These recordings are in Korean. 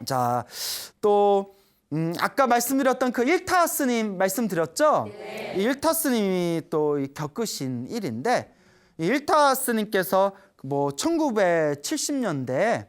자, 또 아까 말씀드렸던 그 일타 스님 말씀드렸죠? 이 일타 스님이 또 겪으신 일인데, 이 일타 스님께서 뭐 1970년대에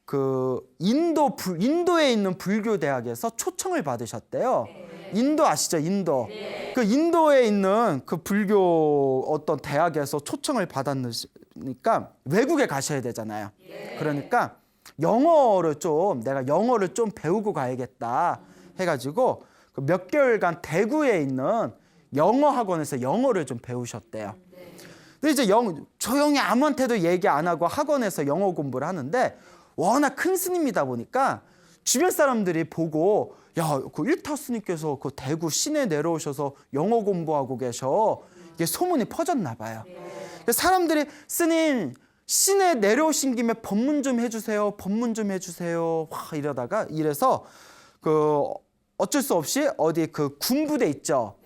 그 인도에 있는 불교 대학에서 초청을 받으셨대요. 인도 아시죠? 인도. 그 인도에 있는 그 불교 어떤 대학에서 초청을 받았으니까 외국에 가셔야 되잖아요. 그러니까 내가 영어를 좀 배우고 가야겠다 해가지고 그 몇 개월간 대구에 있는 영어 학원에서 영어를 좀 배우셨대요. 근데 이제 조용히 아무한테도 얘기 안 하고 학원에서 영어 공부를 하는데, 워낙 큰 스님이다 보니까 주변 사람들이 보고, 야, 그 일타 스님께서 그 대구 시내 내려오셔서 영어 공부하고 계셔. 이게 소문이 퍼졌나 봐요. 사람들이 스님 시내 내려오신 김에 법문 좀 해주세요. 법문 좀 해주세요. 와, 이래서 그 어쩔 수 없이 어디 그 군부대 있죠.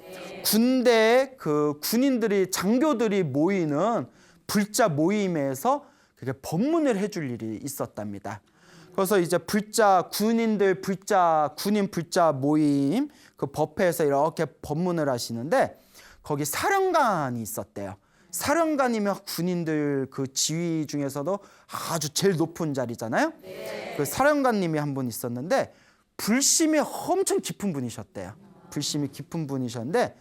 군대에 그 군인들이 장교들이 모이는 불자 모임에서 그게 법문을 해줄 일이 있었답니다. 그래서 이제 군인 불자 모임 그 법회에서 이렇게 법문을 하시는데, 거기 사령관이 있었대요. 사령관이면 군인들 그 지휘 중에서도 아주 제일 높은 자리잖아요. 그 사령관님이 한 분 있었는데 불심이 엄청 깊은 분이셨대요. 불심이 깊은 분이셨는데,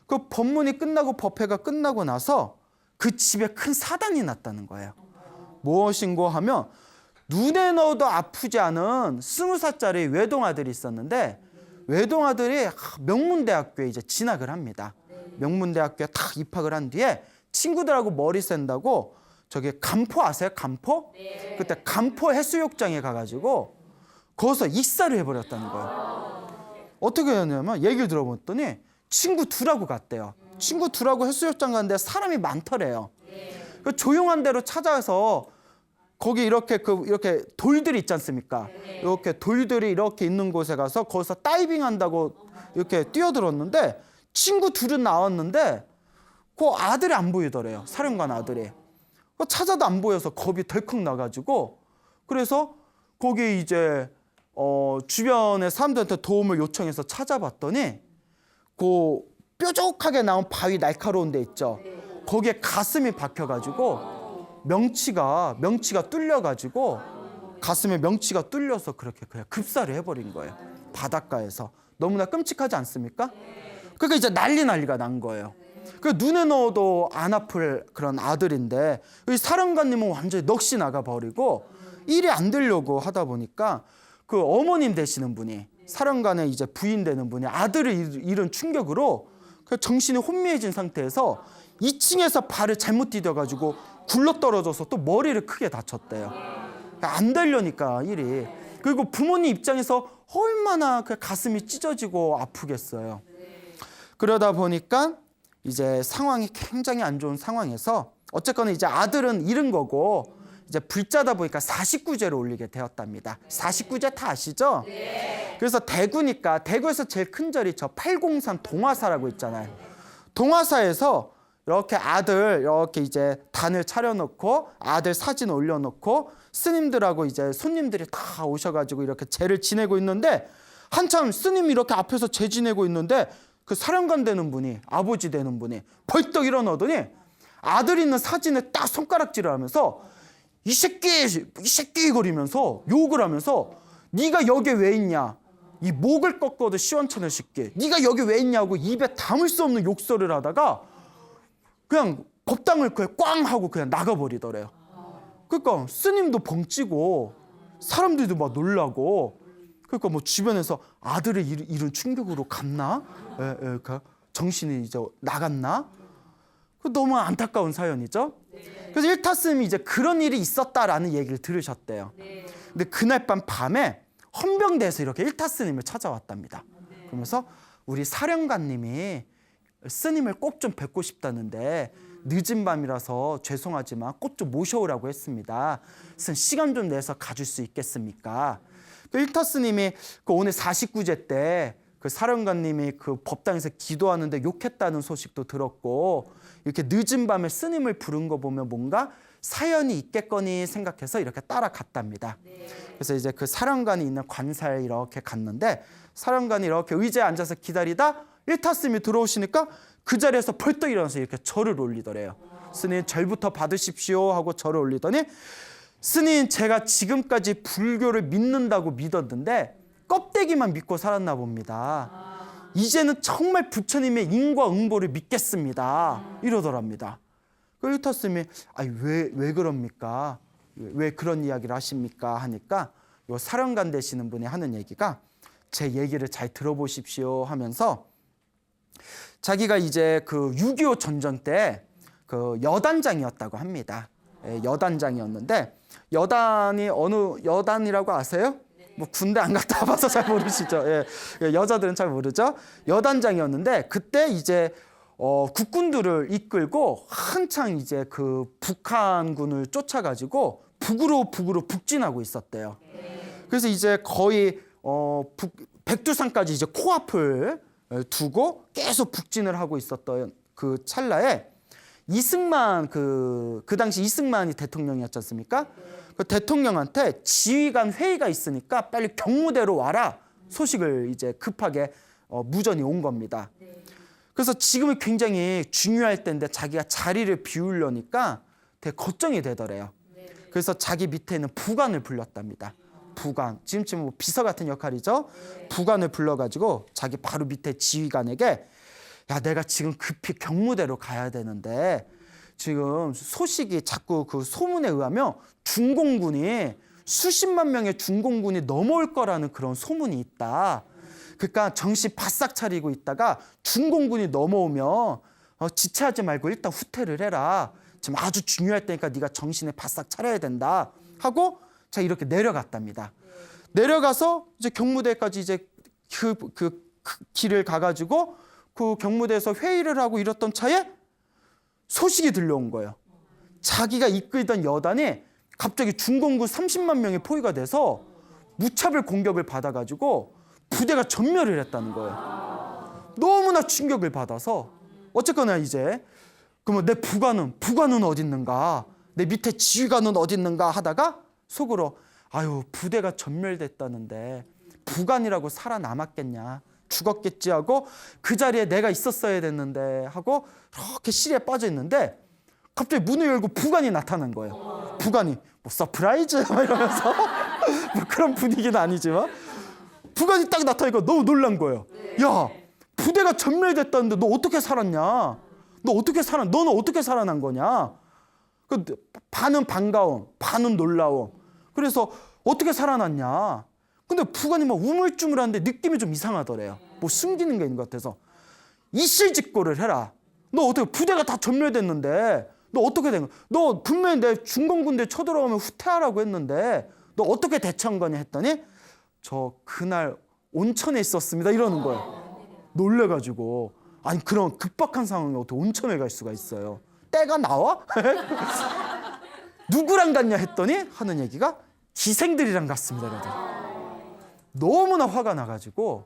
그 법문이 끝나고 법회가 끝나고 나서 그 집에 큰 사단이 났다는 거예요. 무엇인고 하면, 눈에 넣어도 아프지 않은 20살짜리 외동아들이 있었는데, 외동아들이 명문대학교에 이제 진학을 합니다. 명문대학교에 딱 입학을 한 뒤에 친구들하고 머리 샌다고 저기 간포 아세요? 간포? 그때 간포 해수욕장에 가가지고 거기서 익사를 해버렸다는 거예요. 어떻게 했냐면, 얘기를 들어봤더니 친구 둘하고 갔대요. 친구 둘하고 해수욕장 갔는데 사람이 많더래요. 그 조용한 데로 찾아서 거기 이렇게 돌들이 있지 않습니까? 이렇게 돌들이 이렇게 있는 곳에 가서 거기서 다이빙 한다고 이렇게 뛰어들었는데, 친구 둘은 나왔는데 그 아들이 안 보이더래요. 사령관 아들이. 찾아도 안 보여서 겁이 덜컥 나가지고, 그래서 거기 이제 주변의 사람들한테 도움을 요청해서 찾아봤더니 그 뾰족하게 나온 바위 날카로운 데 있죠. 거기에 가슴이 박혀가지고 명치가 뚫려가지고 가슴에 명치가 뚫려서 그렇게 그냥 급사를 해버린 거예요. 바닷가에서. 너무나 끔찍하지 않습니까? 그러니까 이제 난리가 난 거예요. 그 눈에 넣어도 안 아플 그런 아들인데, 이 사령관님은 완전히 넋이 나가버리고 일이 안 되려고 하다 보니까 그 어머님 되시는 분이, 사령관의 이제 부인 되는 분이 아들을 잃은 충격으로 정신이 혼미해진 상태에서 2층에서 발을 잘못 디뎌가지고 굴러떨어져서 또 머리를 크게 다쳤대요. 안 되려니까 일이. 그리고 부모님 입장에서 얼마나 그 가슴이 찢어지고 아프겠어요. 그러다 보니까 이제 상황이 굉장히 안 좋은 상황에서 어쨌거나 이제 아들은 잃은 거고 이제 불자다 보니까 49제를 올리게 되었답니다. 49제 다 아시죠? 그래서 대구니까 대구에서 제일 큰 절이 저 803 동화사라고 있잖아요. 동화사에서 이렇게 아들 이렇게 이제 단을 차려놓고 아들 사진 올려놓고 스님들하고 이제 손님들이 다 오셔가지고 이렇게 제를 지내고 있는데, 한참 스님이 이렇게 앞에서 제 지내고 있는데 그 사령관 되는 분이, 아버지 되는 분이 벌떡 일어나더니 아들 있는 사진에 딱 손가락질을 하면서 이 새끼 거리면서 욕을 하면서, 네가 여기 왜 있냐, 이 목을 꺾어도 시원찮을 새끼, 네가 여기 왜 있냐고 입에 담을 수 없는 욕설을 하다가 그냥 법당을 그냥 꽝 하고 그냥 나가버리더래요. 그러니까 스님도 벙찌고 사람들도 막 놀라고, 그러니까 뭐 주변에서 아들을 잃은 충격으로 갔나? 정신이 이제 나갔나? 너무 안타까운 사연이죠. 그래서 일타 스님이 이제 그런 일이 있었다라는 얘기를 들으셨대요. 근데 그날 밤에 헌병대에서 이렇게 일타 스님을 찾아왔답니다. 그러면서 우리 사령관님이 스님을 꼭 좀 뵙고 싶다는데 늦은 밤이라서 죄송하지만 꼭 좀 모셔오라고 했습니다. 시간 좀 내서 가줄 수 있겠습니까? 일타 스님이 그 오늘 49제 때 그 사령관님이 그 법당에서 기도하는데 욕했다는 소식도 들었고, 이렇게 늦은 밤에 스님을 부른 거 보면 뭔가 사연이 있겠거니 생각해서 이렇게 따라갔답니다. 그래서 이제 그 사령관이 있는 관사에 이렇게 갔는데, 사령관이 이렇게 의자에 앉아서 기다리다 일타 스님이 들어오시니까 그 자리에서 벌떡 일어나서 이렇게 절을 올리더래요. 스님 절부터 받으십시오 하고 절을 올리더니, 스님 제가 지금까지 불교를 믿는다고 믿었는데 껍데기만 믿고 살았나 봅니다. 이제는 정말 부처님의 인과응보를 믿겠습니다. 이러더랍니다. 그 일타 스님이 왜 그럽니까? 왜 그런 이야기를 하십니까? 하니까 요 사령관 되시는 분이 하는 얘기가, 제 얘기를 잘 들어보십시오 하면서, 자기가 이제 그 6.25 전전 때 그 여단장이었다고 합니다. 여단장이었는데, 여단이 어느 여단이라고 아세요? 뭐 군대 안 갔다 와봐서 잘 모르시죠. 여자들은 잘 모르죠. 여단장이었는데, 그때 이제 국군들을 이끌고 한창 이제 그 북한군을 쫓아가지고 북으로 북진하고 있었대요. 그래서 이제 거의 백두산까지 이제 코앞을 두고 계속 북진을 하고 있었던 그 찰나에, 이승만 그 당시 이승만이 대통령이었지 않습니까? 그 대통령한테 지휘관 회의가 있으니까 빨리 경무대로 와라 소식을 이제 급하게 무전이 온 겁니다. 그래서 지금은 굉장히 중요할 때인데 자기가 자리를 비우려니까 되게 걱정이 되더래요. 그래서 자기 밑에 있는 부관을 불렀답니다. 부관, 지금쯤 뭐 비서 같은 역할이죠. 부관을 불러가지고 자기 바로 밑에 지휘관에게, 야, 내가 지금 급히 경무대로 가야 되는데 지금 소식이 자꾸 그 소문에 의하면 중공군이 수십만 명의 중공군이 넘어올 거라는 그런 소문이 있다. 그러니까 정신 바싹 차리고 있다가 중공군이 넘어오면 지체하지 말고 일단 후퇴를 해라. 지금 아주 중요할 때니까 네가 정신을 바싹 차려야 된다 하고 자 이렇게 내려갔답니다. 내려가서 이제 경무대까지 이제 그 길을 가가지고 그 경무대에서 회의를 하고 이랬던 차에 소식이 들려온 거예요. 자기가 이끌던 여단이 갑자기 중공군 30만 명이 포위가 돼서 무차별 공격을 받아가지고 부대가 전멸을 했다는 거예요. 너무나 충격을 받아서 어쨌거나 이제 그러면 내 부관은 어디 있는가, 내 밑에 지휘관은 어디 있는가 하다가 속으로 아유 부대가 전멸됐다는데 부관이라고 살아남았겠냐, 죽었겠지 하고 그 자리에 내가 있었어야 됐는데 하고 이렇게 시리에 빠져 있는데 갑자기 문을 열고 부관이 나타난 거예요. 부관이 뭐 서프라이즈 이러면서 뭐 그런 분위기는 아니지만 부관이 딱 나타나니까 너무 놀란 거예요. 야, 부대가 전멸됐다는데 너 어떻게 살았냐? 너는 어떻게 살아난 거냐? 그 반은 반가움, 반은 놀라움. 그래서 어떻게 살아났냐? 근데 부관이 막 우물쭈물한데 느낌이 좀 이상하더래요. 뭐 숨기는 게 있는 것 같아서. 이실직고를 해라. 너 어떻게 부대가 다 전멸됐는데 너 어떻게 된 거야? 너 분명히 내 중공군대 쳐들어오면 후퇴하라고 했는데 너 어떻게 대처한 거냐 했더니 저 그날 온천에 있었습니다 이러는 거예요. 놀래가지고 아니 그런 급박한 상황에 어떻게 온천에 갈 수가 있어요? 때가 나와? 누구랑 갔냐 했더니 하는 얘기가 기생들이랑 갔습니다. 그러더니. 너무나 화가 나가지고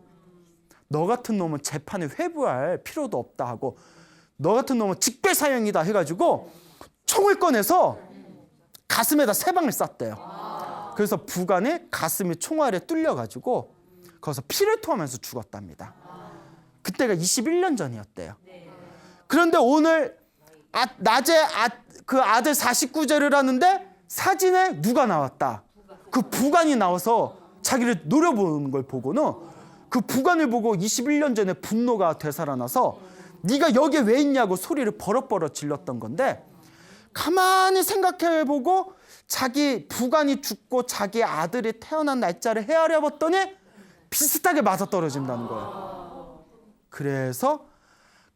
너 같은 놈은 재판에 회부할 필요도 없다 하고 너 같은 놈은 직배사형이다 해가지고 총을 꺼내서 가슴에다 3방을 쐈대요. 그래서 부관의 가슴이 총알에 뚫려가지고 거기서 피를 토하면서 죽었답니다. 그때가 21년 전이었대요. 그런데 오늘 낮에 그 아들 49제를 하는데 사진에 누가 나왔다. 그 부관이 나와서 자기를 노려보는 걸 보고는 그 부관을 보고 21년 전에 분노가 되살아나서 네가 여기에 왜 있냐고 소리를 버럭버럭 질렀던 건데 가만히 생각해보고 자기 부관이 죽고 자기 아들이 태어난 날짜를 헤아려 봤더니 비슷하게 맞아떨어진다는 거예요. 그래서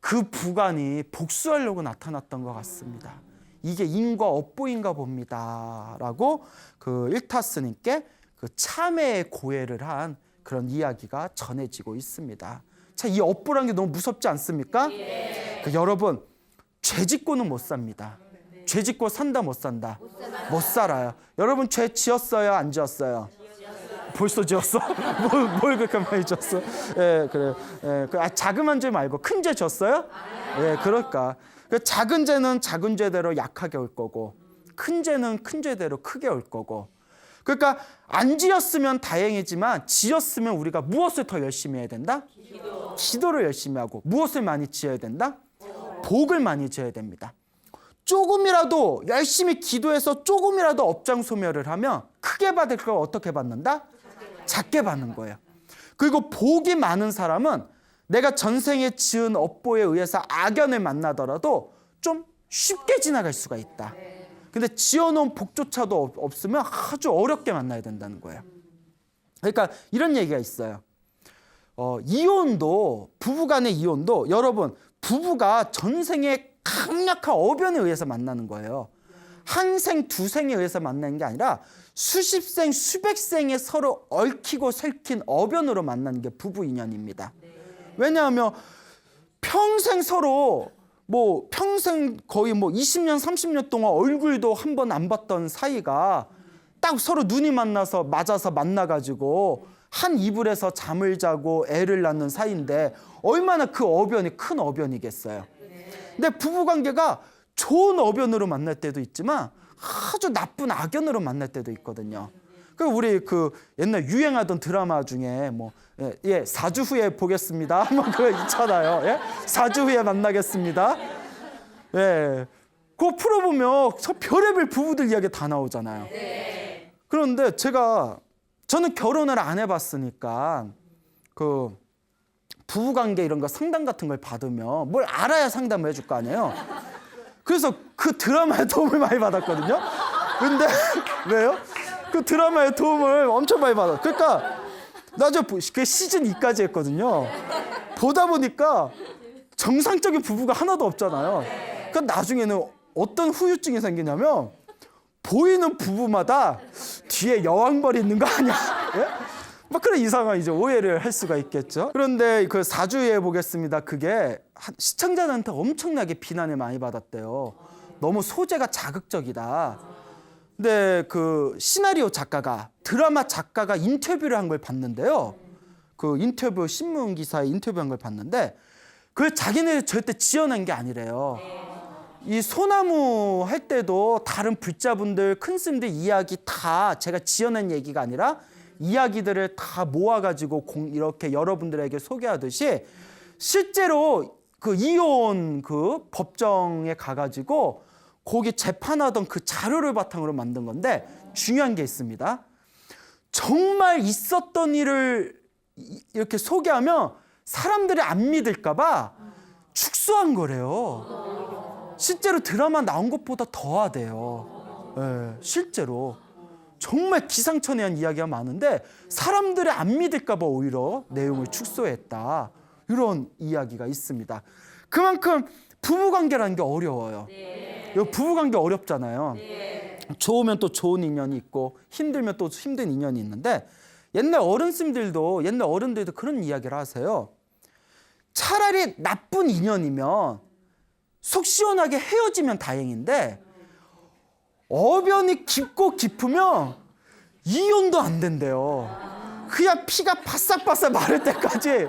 그 부관이 복수하려고 나타났던 것 같습니다. 이게 인과 업보인가 봅니다 라고 그 일타스님께 그 참회의 고해를 한 그런 이야기가 전해지고 있습니다. 자, 이 업보라는 게 너무 무섭지 않습니까? 그 여러분, 죄 짓고는 못 삽니다. 죄 짓고 산다 못 산다? 못 살아요. 여러분 죄 지었어요? 안 지었어요? 벌써 지었어? 뭘 그렇게 많이 지었어? 예, 그래. 예, 자그만 죄 말고 큰 죄 졌어요? 예, 그럴까. 작은 죄는 작은 죄대로 약하게 올 거고, 큰 죄는 큰 죄대로 크게 올 거고. 그러니까 안 지었으면 다행이지만 지었으면 우리가 무엇을 더 열심히 해야 된다? 기도를 열심히 하고. 무엇을 많이 지어야 된다? 복을 많이 지어야 됩니다. 조금이라도 열심히 기도해서 조금이라도 업장 소멸을 하면 크게 받을 걸 어떻게 받는다? 작게 받는 거예요. 그리고 복이 많은 사람은 내가 전생에 지은 업보에 의해서 악연을 만나더라도 좀 쉽게 지나갈 수가 있다. 근데 지어놓은 복조차도 없으면 아주 어렵게 만나야 된다는 거예요. 그러니까 이런 얘기가 있어요. 이혼도, 부부간의 이혼도 여러분, 부부가 전생에 강력한 어변에 의해서 만나는 거예요. 한 생, 두 생에 의해서 만나는 게 아니라 수십 생, 수백 생에 서로 얽히고 설킨 어변으로 만나는 게 부부 인연입니다. 왜냐하면 평생 서로 평생 거의 20년, 30년 동안 얼굴도 한 번 안 봤던 사이가 딱 서로 눈이 맞아서 만나가지고 한 이불에서 잠을 자고 애를 낳는 사이인데 얼마나 그 어변이 큰 어변이겠어요. 근데 부부관계가 좋은 어변으로 만날 때도 있지만 아주 나쁜 악연으로 만날 때도 있거든요. 그 우리 옛날 유행하던 드라마 중에 4주 후에 보겠습니다. 그거 있잖아요. 예? 4주 후에 만나겠습니다. 예. 그거 풀어보면 별의별 부부들 이야기 다 나오잖아요. 그런데 저는 결혼을 안 해봤으니까 부부관계 이런 거 상담 같은 걸 받으면 뭘 알아야 상담을 해줄 거 아니에요. 그래서 그 드라마에 도움을 많이 받았거든요. 근데 왜요? 그 드라마의 도움을 엄청 많이 받았어요. 그러니까 나중에 그 시즌 2까지 했거든요. 보다 보니까 정상적인 부부가 하나도 없잖아요. 그러니까 나중에는 어떤 후유증이 생기냐면 보이는 부부마다 뒤에 여왕벌이 있는 거 아니야? 예? 그런 이상한 이제 오해를 할 수가 있겠죠. 그런데 그 4주에 보겠습니다. 그게 시청자들한테 엄청나게 비난을 많이 받았대요. 너무 소재가 자극적이다. 근데 그 시나리오 작가가, 드라마 작가가 인터뷰를 한 걸 봤는데요. 그 인터뷰, 신문 기사에 인터뷰한 걸 봤는데 그걸 자기네들 절대 지어낸 게 아니래요. 이 소나무 할 때도 다른 불자분들, 큰 스님들 이야기 다 제가 지어낸 얘기가 아니라 이야기들을 다 모아가지고 이렇게 여러분들에게 소개하듯이 실제로 그 이혼 그 법정에 가가지고 거기 재판하던 그 자료를 바탕으로 만든 건데 중요한 게 있습니다. 정말 있었던 일을 이렇게 소개하면 사람들이 안 믿을까 봐 축소한 거래요. 실제로 드라마 나온 것보다 더하대요. 네, 실제로. 정말 기상천외한 이야기가 많은데 사람들이 안 믿을까 봐 오히려 내용을 축소했다. 이런 이야기가 있습니다. 그만큼 부부관계라는 게 어려워요. 부부관계 어렵잖아요. 좋으면 또 좋은 인연이 있고 힘들면 또 힘든 인연이 있는데 옛날 어른들도 그런 이야기를 하세요. 차라리 나쁜 인연이면 속 시원하게 헤어지면 다행인데 어변이 깊고 깊으면 이혼도 안 된대요. 그냥 피가 바싹바싹 마를 때까지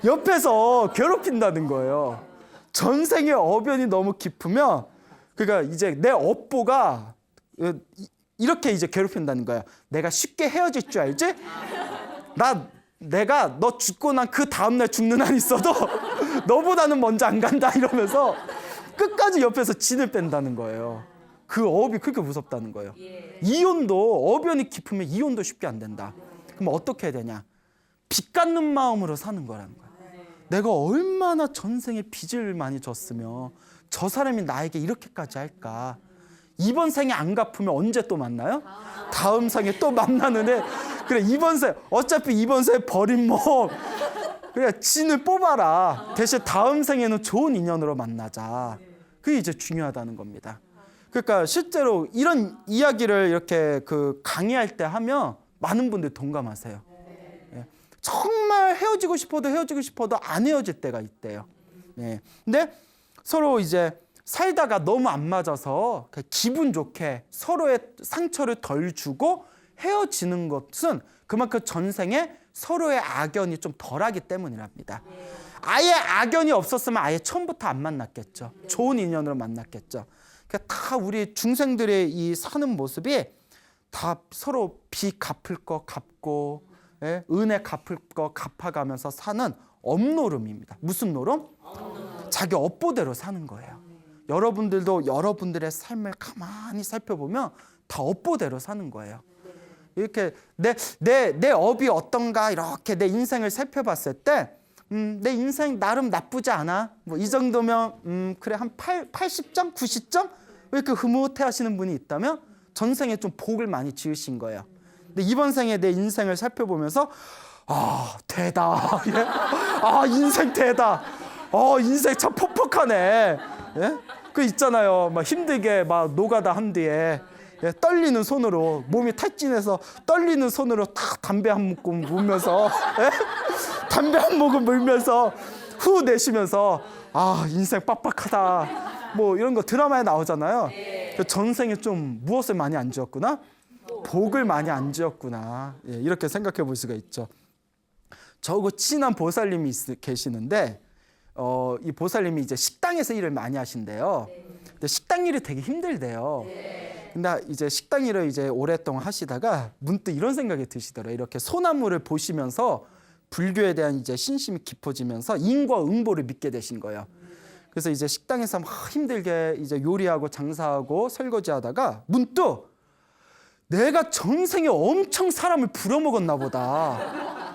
옆에서 괴롭힌다는 거예요. 전생의 어변이 너무 깊으면 그러니까 이제 내 업보가 이렇게 이제 괴롭힌다는 거야. 내가 쉽게 헤어질 줄 알지? 내가 너 죽고 난 그 다음날 죽는 한 있어도 너보다는 먼저 안 간다 이러면서 끝까지 옆에서 진을 뺀다는 거예요. 그 업이 그렇게 무섭다는 거예요. 이혼도 어변이 깊으면 이혼도 쉽게 안 된다. 그럼 어떻게 해야 되냐? 빚 갚는 마음으로 사는 거라는 거예요. 내가 얼마나 전생에 빚을 많이 졌으면 저 사람이 나에게 이렇게까지 할까? 이번 생에 안 갚으면 언제 또 만나요? 다음 생에 또 만나는 애. 그래 어차피 이번 생에 버린 몸. 그래 진을 뽑아라. 대신 다음 생에는 좋은 인연으로 만나자. 그게 이제 중요하다는 겁니다. 그러니까 실제로 이런 이야기를 이렇게 강의할 때 하면 많은 분들이 동감하세요. 예. 정말 헤어지고 싶어도 안 헤어질 때가 있대요. 예. 근데 서로 이제 살다가 너무 안 맞아서 기분 좋게 서로의 상처를 덜 주고 헤어지는 것은 그만큼 전생에 서로의 악연이 좀 덜하기 때문이랍니다. 아예 악연이 없었으면 아예 처음부터 안 만났겠죠. 좋은 인연으로 만났겠죠. 그러니까 다 우리 중생들의 이 사는 모습이 다 서로 빚 갚을 거 갚고, 예? 은혜 갚을 거 갚아가면서 사는 업노름입니다. 무슨 노름? 자기 업보대로 사는 거예요. 여러분들도 여러분들의 삶을 가만히 살펴보면 다 업보대로 사는 거예요. 이렇게 내 업이 어떤가 이렇게 내 인생을 살펴봤을 때 내 인생 나름 나쁘지 않아. 뭐 이 정도면 그래 한 80점, 90점? 왜 이렇게 흐뭇해 하시는 분이 있다면 전생에 좀 복을 많이 지으신 거예요. 근데 이번 생에 내 인생을 살펴보면서 아, 대다. 예? 아, 인생 대다. 인생 참 퍽퍽하네. 예? 그 있잖아요. 막 힘들게 막 노가다 한 뒤에 예, 떨리는 손으로 몸이 탈진해서 떨리는 손으로 탁 담배 한 모금 물면서 예? 담배 한 모금 물면서 후 내쉬면서 아, 인생 빡빡하다. 뭐 이런 거 드라마에 나오잖아요. 전생에 좀 무엇을 많이 안 지었구나? 복을 많이 안 지었구나. 예, 이렇게 생각해 볼 수가 있죠. 저하고 친한 보살님이 계시는데 이 보살님이 이제 식당에서 일을 많이 하신대요. 근데 식당 일이 되게 힘들대요. 근데 이제 식당 일을 이제 오랫동안 하시다가 문득 이런 생각이 드시더라고요. 이렇게 소나무를 보시면서 불교에 대한 이제 신심이 깊어지면서 인과응보를 믿게 되신 거예요. 그래서 이제 식당에서 막 힘들게 이제 요리하고 장사하고 설거지하다가 문득 내가 전생에 엄청 사람을 부려먹었나 보다.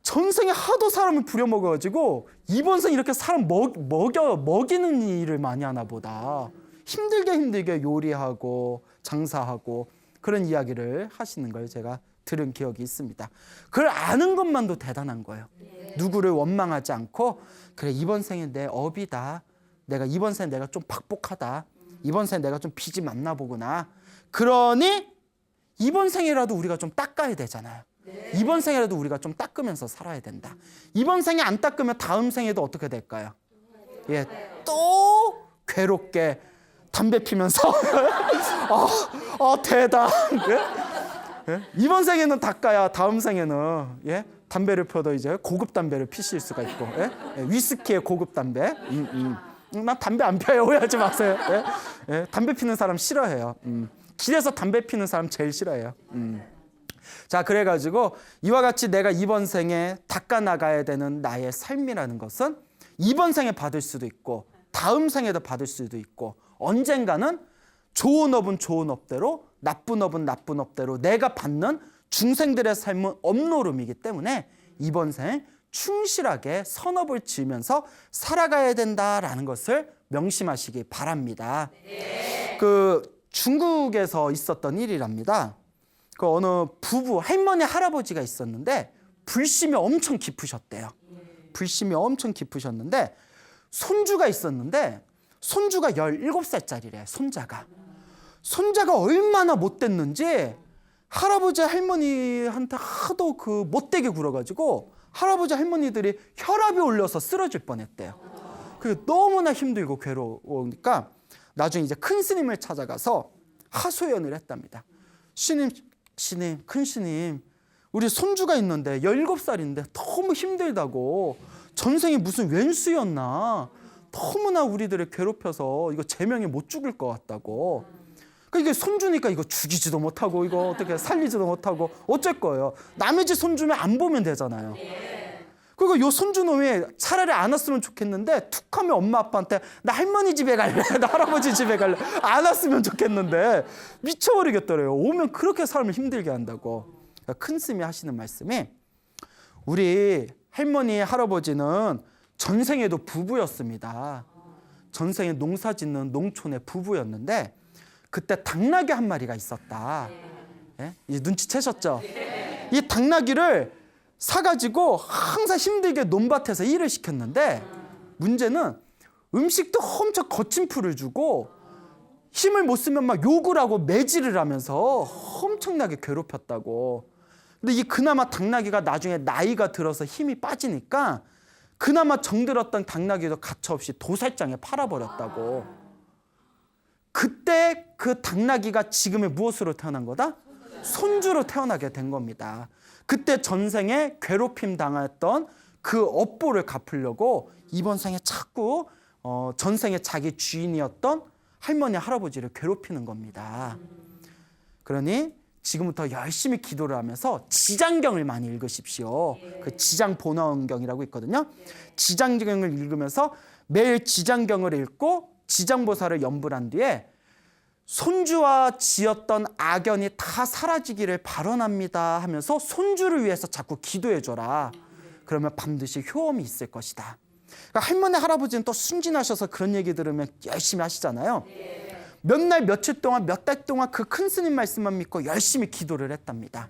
전생에 하도 사람을 부려먹어가지고 이번 생 이렇게 사람 먹이는 일을 많이 하나 보다. 힘들게 요리하고 장사하고 그런 이야기를 하시는 걸 제가 들은 기억이 있습니다. 그걸 아는 것만도 대단한 거예요. 누구를 원망하지 않고 그래 이번 생에 내 업이다. 내가 이번 생에 내가 좀 박복하다. 이번 생에 내가 좀 빚이 많나 보구나. 그러니 이번 생이라도 우리가 좀 닦아야 되잖아요. 이번 생이라도 우리가 좀 닦으면서 살아야 된다. 이번 생에 안 닦으면 다음 생에도 어떻게 될까요? 예, 또 괴롭게 담배 피면서 대다. 예? 이번 생에는 닦아야 다음 생에는 예? 담배를 펴도 이제 고급 담배를 피실 수가 있고 예? 위스키의 고급 담배. 난 담배 안 펴요. 오해하지 마세요. 예? 예? 담배 피는 사람 싫어해요. 길에서 담배 피는 사람 제일 싫어해요. 자, 그래가지고 이와 같이 내가 이번 생에 닦아나가야 되는 나의 삶이라는 것은 이번 생에 받을 수도 있고 다음 생에도 받을 수도 있고 언젠가는 좋은 업은 좋은 업대로 나쁜 업은 나쁜 업대로 내가 받는 중생들의 삶은 업노름이기 때문에 이번 생 충실하게 선업을 지으면서 살아가야 된다라는 것을 명심하시기 바랍니다. 그 중국에서 있었던 일이랍니다. 그 어느 부부, 할머니, 할아버지가 있었는데 불심이 엄청 깊으셨대요. 불심이 엄청 깊으셨는데 손주가 있었는데 손주가 17살짜리래. 손자가 얼마나 못됐는지 할아버지 할머니한테 하도 그 못되게 굴어가지고 할아버지 할머니들이 혈압이 올려서 쓰러질 뻔했대요. 그게 너무나 힘들고 괴로우니까 나중에 이제 큰 스님을 찾아가서 하소연을 했답니다. 스님, 큰 스님, 우리 손주가 있는데 17살인데 너무 힘들다고 전생에 무슨 왼수였나 너무나 우리들을 괴롭혀서 이거 제명에 못 죽을 것 같다고. 그러니까 이게 손주니까 이거 죽이지도 못하고 이거 어떻게 살리지도 못하고 어쩔 거예요. 남의 집 손주면 안 보면 되잖아요. 그리고 요 손주놈이 차라리 안 왔으면 좋겠는데 툭 하면 엄마 아빠한테 나 할머니 집에 갈래, 나 할아버지 집에 갈래. 안 왔으면 좋겠는데 미쳐버리겠더래요. 오면 그렇게 사람을 힘들게 한다고. 그러니까 큰 스님이 하시는 말씀이 우리 할머니 할아버지는 전생에도 부부였습니다. 전생에 농사 짓는 농촌의 부부였는데 그때 당나귀 한 마리가 있었다. 예? 이제 눈치채셨죠? 이 당나귀를 사가지고 항상 힘들게 논밭에서 일을 시켰는데 문제는 음식도 엄청 거친 풀을 주고 힘을 못 쓰면 막 욕을 하고 매질을 하면서 엄청나게 괴롭혔다고. 근데 이 그나마 당나귀가 나중에 나이가 들어서 힘이 빠지니까 그나마 정들었던 당나귀도 가차없이 도살장에 팔아버렸다고. 그때 그 당나귀가 지금의 무엇으로 태어난 거다? 손주로 태어나게 된 겁니다. 그때 전생에 괴롭힘 당했던 그 업보를 갚으려고 이번 생에 자꾸 전생에 자기 주인이었던 할머니, 할아버지를 괴롭히는 겁니다. 그러니 지금부터 열심히 기도를 하면서 지장경을 많이 읽으십시오. 그 지장본원경이라고 있거든요. 지장경을 읽으면서 매일 지장경을 읽고 지장보살을 염불한 뒤에 손주와 지었던 악연이 다 사라지기를 발언합니다 하면서 손주를 위해서 자꾸 기도해 줘라. 그러면 반드시 효험이 있을 것이다. 그러니까 할머니, 할아버지는 또 순진하셔서 그런 얘기 들으면 열심히 하시잖아요. 몇 날, 며칠 동안, 몇 달 동안 그 큰 스님 말씀만 믿고 열심히 기도를 했답니다.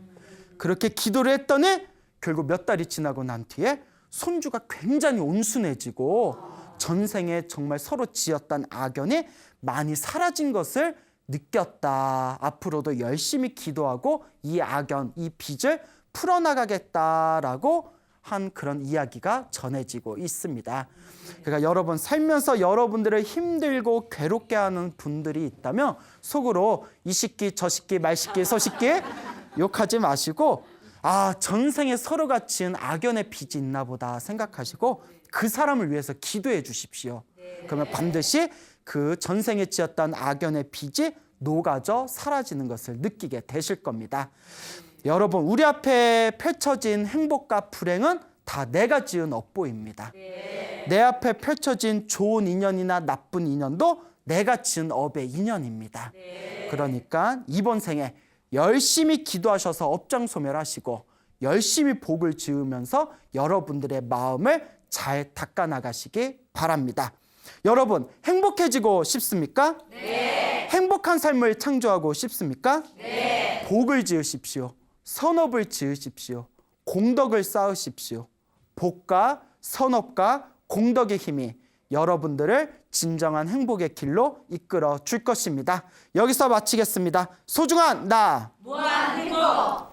그렇게 기도를 했더니 결국 몇 달이 지나고 난 뒤에 손주가 굉장히 온순해지고 전생에 정말 서로 지었던 악연이 많이 사라진 것을 느꼈다. 앞으로도 열심히 기도하고 이 악연, 이 빚을 풀어나가겠다라고 한 그런 이야기가 전해지고 있습니다. 그러니까 여러분 살면서 여러분들을 힘들고 괴롭게 하는 분들이 있다면 속으로 이 시끼 저 시끼 말 시끼 소 시끼 욕하지 마시고 전생에 서로가 지은 악연의 빚이 있나 보다 생각하시고 그 사람을 위해서 기도해 주십시오. 그러면 반드시 그 전생에 지었던 악연의 빚이 녹아져 사라지는 것을 느끼게 되실 겁니다. 여러분, 우리 앞에 펼쳐진 행복과 불행은 다 내가 지은 업보입니다. 내 앞에 펼쳐진 좋은 인연이나 나쁜 인연도 내가 지은 업의 인연입니다. 그러니까 이번 생에 열심히 기도하셔서 업장소멸하시고 열심히 복을 지으면서 여러분들의 마음을 잘 닦아나가시기 바랍니다. 여러분, 행복해지고 싶습니까? 네. 행복한 삶을 창조하고 싶습니까? 네. 복을 지으십시오. 선업을 지으십시오. 공덕을 쌓으십시오. 복과 선업과 공덕의 힘이 여러분들을 진정한 행복의 길로 이끌어 줄 것입니다. 여기서 마치겠습니다. 소중한 나 무한 행복.